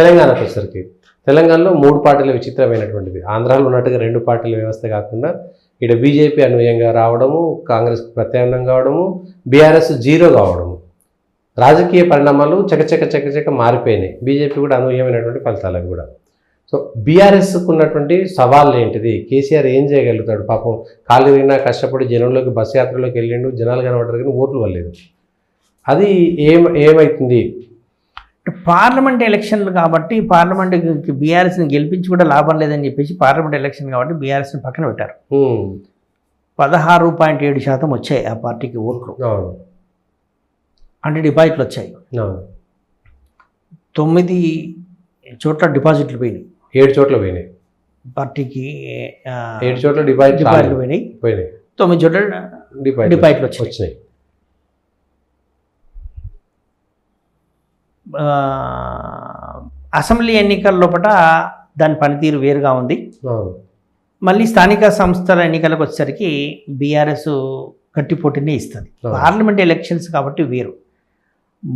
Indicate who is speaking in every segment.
Speaker 1: తెలంగాణకు వచ్చేసరికి తెలంగాణలో 3 పార్టీల విచిత్రమైనటువంటిది. ఆంధ్రాలో ఉన్నట్టుగా 2 పార్టీల వ్యవస్థ కాకుండా ఇక్కడ బీజేపీ అనుయంగా రావడము, కాంగ్రెస్కు ప్రత్యామ్నాయం కావడము, బీఆర్ఎస్ జీరో కావడము. రాజకీయ పరిణామాలు చకచక మారిపోయినాయి. బీజేపీ కూడా అనూహ్యమైనటువంటి ఫలితాలు అవి కూడా. సో బీఆర్ఎస్కు ఉన్నటువంటి సవాళ్ళు ఏంటిది? కేసీఆర్ ఏం చేయగలుగుతాడు? పాపం కాళ్ళు తిరిగినా కష్టపడి జనంలోకి బస్ యాత్రలోకి వెళ్ళిండు, జనాలు కనబడ్డారు కానీ ఓట్లు వల్లేదు. అది ఏమవుతుంది?
Speaker 2: పార్లమెంట్ ఎలక్షన్లు కాబట్టి పార్లమెంట్కి బీఆర్ఎస్ని గెలిపించి కూడా లాభం లేదని చెప్పేసి పార్లమెంట్ ఎలక్షన్ కాబట్టి బీఆర్ఎస్ని పక్కన పెట్టారు. 16.7% వచ్చాయి ఆ పార్టీకి ఓట్లు. అంటే డిపాజిట్లు వచ్చాయి. 9 చోట్ల డిపాజిట్లు పోయినాయి.
Speaker 1: 7 చోట్ల పోయినాయి
Speaker 2: పార్టీకి.
Speaker 1: 7 చోట్ల డిపాజిట్లు
Speaker 2: పోయినాయి. 9 చోట్ల డిపాజిట్లు వచ్చినాయి. అసెంబ్లీ ఎన్నికల లోపల దాని పనితీరు వేరుగా ఉంది. మళ్ళీ స్థానిక సంస్థల ఎన్నికలకు వచ్చేసరికి బీఆర్ఎస్ గట్టి పోటీనే ఇస్తుంది. పార్లమెంట్ ఎలక్షన్స్ కాబట్టి వేరు.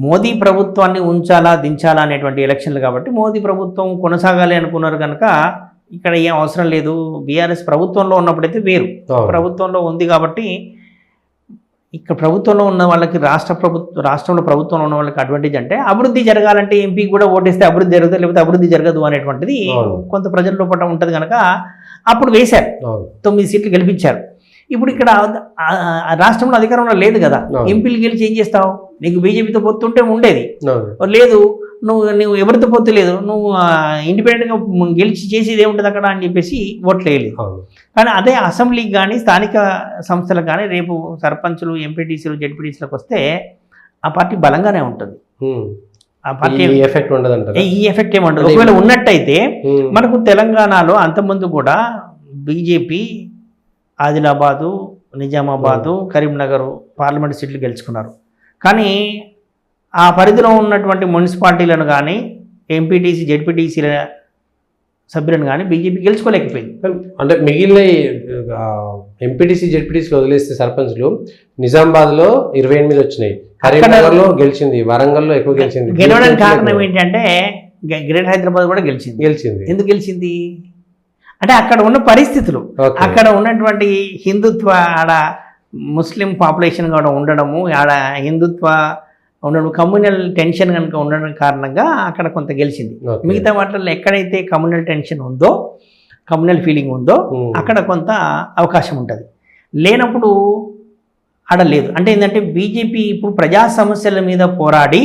Speaker 2: మోదీ ప్రభుత్వాన్ని ఉంచాలా దించాలా అనేటువంటి ఎలక్షన్లు కాబట్టి మోదీ ప్రభుత్వం కొనసాగాలి అనుకున్నారు కనుక ఇక్కడ ఏం అవసరం లేదు. బీఆర్ఎస్ ప్రభుత్వంలో ఉన్నప్పుడైతే వేరు. ప్రభుత్వంలో ఉంది కాబట్టి ఇక్కడ ప్రభుత్వంలో ఉన్న వాళ్ళకి రాష్ట్రంలో ప్రభుత్వంలో ఉన్న వాళ్ళకి అడ్వాంటేజ్ అంటే అభివృద్ధి జరగాలంటే ఎంపీకి కూడా ఓటేస్తే అభివృద్ధి జరుగుతుంది, లేకపోతే అభివృద్ధి జరగదు అనేటువంటిది కొంత ప్రజల లోపల ఉంటుంది కనుక అప్పుడు వేశారు. 9 సీట్లు గెలిపించారు. ఇప్పుడు ఇక్కడ రాష్ట్రంలో అధికారంలో లేదు కదా. ఎంపీలు గెలిచి ఏం చేస్తావు? నీకు బీజేపీతో పొత్తుంటే ఉండేది, లేదు నువ్వు ఎవరితో పొత్తు లేదు, నువ్వు ఇండిపెండెంట్గా గెలిచి చేసేది ఏముంటుంది అక్కడ అని చెప్పేసి ఓట్లు వేయలేదు. కానీ అదే అసెంబ్లీకి కానీ స్థానిక సంస్థలకు కానీ రేపు సర్పంచులు, ఎంపీటీసీలు, జెడ్పీటీసీలకు వస్తే ఆ పార్టీ బలంగానే ఉంటుంది. ఆ పార్టీ
Speaker 1: ఎఫెక్ట్ ఉండదు.
Speaker 2: ఈ ఎఫెక్ట్ ఏమంటుంది? ఒకవేళ ఉన్నట్టయితే మనకు తెలంగాణలో అంతకుముందు కూడా బీజేపీ ఆదిలాబాదు, నిజామాబాదు, కరీంనగర్ పార్లమెంట్ సీట్లు గెలుచుకున్నారు. కానీ ఆ పరిధిలో ఉన్నటువంటి మున్సిపాలిటీలను కానీ ఎంపీటీసీ, జెడ్పీటీసీల సభ్యులను కానీ బీజేపీ గెలుచుకోలేకపోయింది.
Speaker 1: అంటే మిగిలిన ఎంపీటీసీ, జెడ్పీటీసీలు వదిలేస్తే సర్పంచ్లు నిజామాబాద్లో 28 వచ్చినాయి, కరీంనగర్లో గెలిచింది, వరంగల్లో ఎక్కువ గెలిచింది.
Speaker 2: గెలవడానికి కారణం ఏంటంటే గ్రేటర్ హైదరాబాద్ కూడా గెలిచింది. ఎందుకు గెలిచింది అంటే అక్కడ ఉన్న పరిస్థితులు, అక్కడ ఉన్నటువంటి హిందుత్వ, ఆడ ముస్లిం పాపులేషన్ కూడా ఉండడము, ఆడ హిందుత్వ ఉండడం, కమ్యూనల్ టెన్షన్ కనుక ఉండడం కారణంగా అక్కడ కొంత గెలిచింది. మిగతా వాటిల్లో ఎక్కడైతే కమ్యూనల్ టెన్షన్ ఉందో, కమ్యూనల్ ఫీలింగ్ ఉందో అక్కడ కొంత అవకాశం ఉంటుంది. లేనప్పుడు ఆడ లేదు. అంటే ఏంటంటే బీజేపీ ఇప్పుడు ప్రజా సమస్యల మీద పోరాడి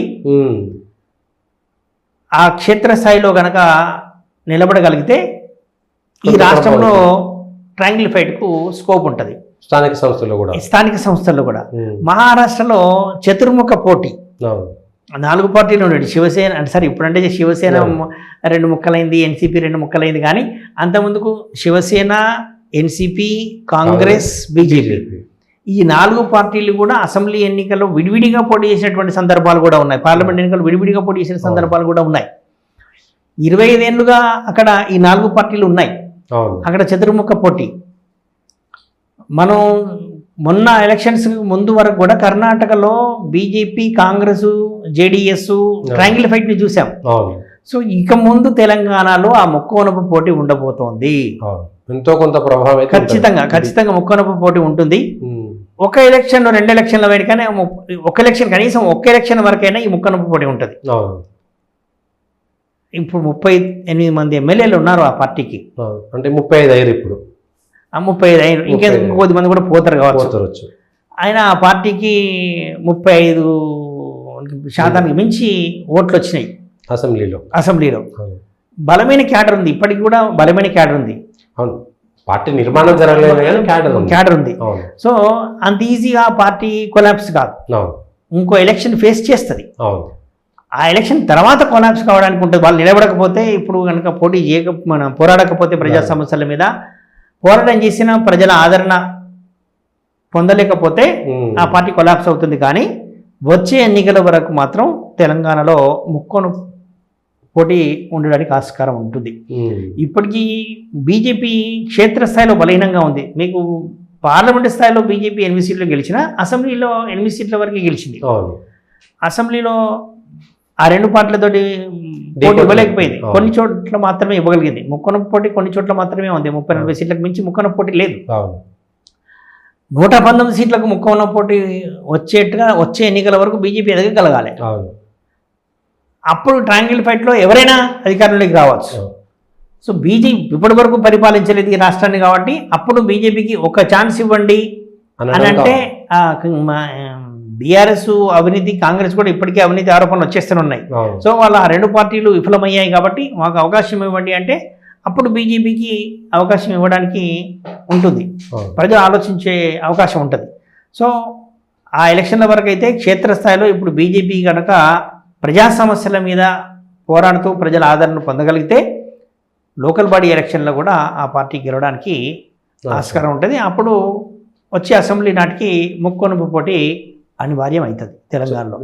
Speaker 2: ఆ క్షేత్రస్థాయిలో కనుక నిలబడగలిగితే ఈ రాష్ట్రంలో ట్రయాంగిల్ ఫైట్కు స్కోప్ ఉంటుంది. స్థానిక సంస్థల్లో కూడా మహారాష్ట్రలో చతుర్ముఖ పోటీ 4 పార్టీలు ఉండేవి. శివసేన అంటే సరే ఇప్పుడంటే శివసేన 2 ముక్కలైంది, ఎన్సీపీ 2 ముక్కలైంది. కానీ అంతకుముందుకు శివసేన, ఎన్సీపీ, కాంగ్రెస్, బీజేపీ ఈ 4 పార్టీలు కూడా అసెంబ్లీ ఎన్నికల్లో విడివిడిగా పోటీ చేసినటువంటి సందర్భాలు కూడా ఉన్నాయి. పార్లమెంట్ ఎన్నికలు విడివిడిగా పోటీ చేసిన సందర్భాలు కూడా ఉన్నాయి. 25 ఏళ్ళుగా అక్కడ ఈ 4 పార్టీలు ఉన్నాయి. అక్కడ చతుర్ముఖ పోటీ. మనం మొన్న ఎలక్షన్స్ ముందు వరకు కూడా కర్ణాటకలో BJP, Congress, JDS triangle fight ని చూసాం. సో ఇక ముందు తెలంగాణలో ఆ ముక్కోనపు పోటీ ఉండబోతోంది.
Speaker 1: ఎంతో కొంత ప్రభావం
Speaker 2: ఖచ్చితంగా ముక్కోనపు పోటీ ఉంటుంది. ఒక ఎలక్షన్ 2 ఎలక్షన్ల వరకైనా, ఒక ఎలక్షన్ కనీసం ఒక్క ఎలక్షన్ వరకైనా ఈ ముక్కోనపు పోటీ ఉంటుంది. ఇప్పుడు 38 మంది ఎమ్మెల్యేలు ఉన్నారు ఆ పార్టీకి.
Speaker 1: అంటే 35 అయ్యారు ఇప్పుడు.
Speaker 2: 35 అయ్యారు. ఇంకొద్ది మంది కూడా పోతారు కావచ్చు. ఆయన ఆ పార్టీకి 35% మించి ఓట్లు వచ్చినాయి అసెంబ్లీలో. బలమైన క్యాడర్ ఉంది, ఇప్పటికి కూడా బలమైన క్యాడర్ ఉంది.
Speaker 1: పార్టీ నిర్మాణం జరగలేదు,
Speaker 2: క్యాడర్ ఉంది. సో అంత ఈజీగా పార్టీ కొలాప్స్ కాదు. ఇంకో ఎలక్షన్ ఫేస్ చేస్తుంది. ఆ ఎలక్షన్ తర్వాత కొలాప్స్ కావడానికి ఉంటుంది. వాళ్ళు నిలబడకపోతే, ఇప్పుడు కనుక పోరాడకపోతే, ప్రజా సమస్యల మీద పోరాటం చేసిన ప్రజల ఆదరణ పొందలేకపోతే ఆ పార్టీ కొలాప్స్ అవుతుంది. కానీ వచ్చే ఎన్నికల వరకు మాత్రం తెలంగాణలో ముక్కోను పోటీ ఉండడానికి ఆస్కారం ఉంటుంది. ఇప్పటికీ బీజేపీ క్షేత్రస్థాయిలో బలహీనంగా ఉంది. మీకు పార్లమెంటు స్థాయిలో బీజేపీ 8 సీట్లు గెలిచినా అసెంబ్లీలో 8 సీట్ల వరకు గెలిచింది. అసెంబ్లీలో ఆ రెండు పార్టీలతోటి పోటీ ఇవ్వలేకపోయింది.
Speaker 1: అవును.
Speaker 2: కొన్ని చోట్ల మాత్రమే ఇవ్వగలిగింది. ముక్కనొప్పు పోటీ కొన్ని చోట్ల మాత్రమే ఉంది. 30-40 సీట్లకు మించి ముక్కనొప్పు పోటీ లేదు.
Speaker 1: అవును
Speaker 2: 119 సీట్లకు ముక్కనొప్పు పోటీ వచ్చే ఎన్నికల వరకు బీజేపీ ఎదగగలగాలి.
Speaker 1: అవును
Speaker 2: అప్పుడు ట్రయాంగిల్ ఫైట్లో ఎవరైనా అధికారంలోకి రావచ్చు.
Speaker 1: అవును.
Speaker 2: సో బీజేపీ ఇప్పటి వరకు పరిపాలించలేదు ఈ రాష్ట్రాన్ని, కాబట్టి అప్పుడు బీజేపీకి ఒక ఛాన్స్ ఇవ్వండి అని అంటే బీఆర్ఎస్ అవినీతి, కాంగ్రెస్ కూడా ఇప్పటికే అవినీతి ఆరోపణలు వచ్చేస్తూనే ఉన్నాయి.
Speaker 1: అవును.
Speaker 2: సో వాళ్ళ ఆ రెండు పార్టీలు విఫలమయ్యాయి కాబట్టి మాకు అవకాశం ఇవ్వండి అంటే అప్పుడు బీజేపీకి అవకాశం ఇవ్వడానికి ఉంటుంది,
Speaker 1: అవును.
Speaker 2: ప్రజలు ఆలోచించే అవకాశం ఉంటుంది. సో ఆ ఎలక్షన్ల వరకు అయితే క్షేత్రస్థాయిలో ఇప్పుడు బీజేపీ కనుక ప్రజా సమస్యల మీద పోరాడుతూ ప్రజల ఆదరణ పొందగలిగితే లోకల్ బాడీ ఎలక్షన్లో కూడా ఆ పార్టీ గెలవడానికి ఆస్కారం ఉంటుంది. అప్పుడు వచ్చే అసెంబ్లీ నాటికి ముక్కొనుపు పోటీ అనివార్యం అవుతుంది తెలంగాణలో.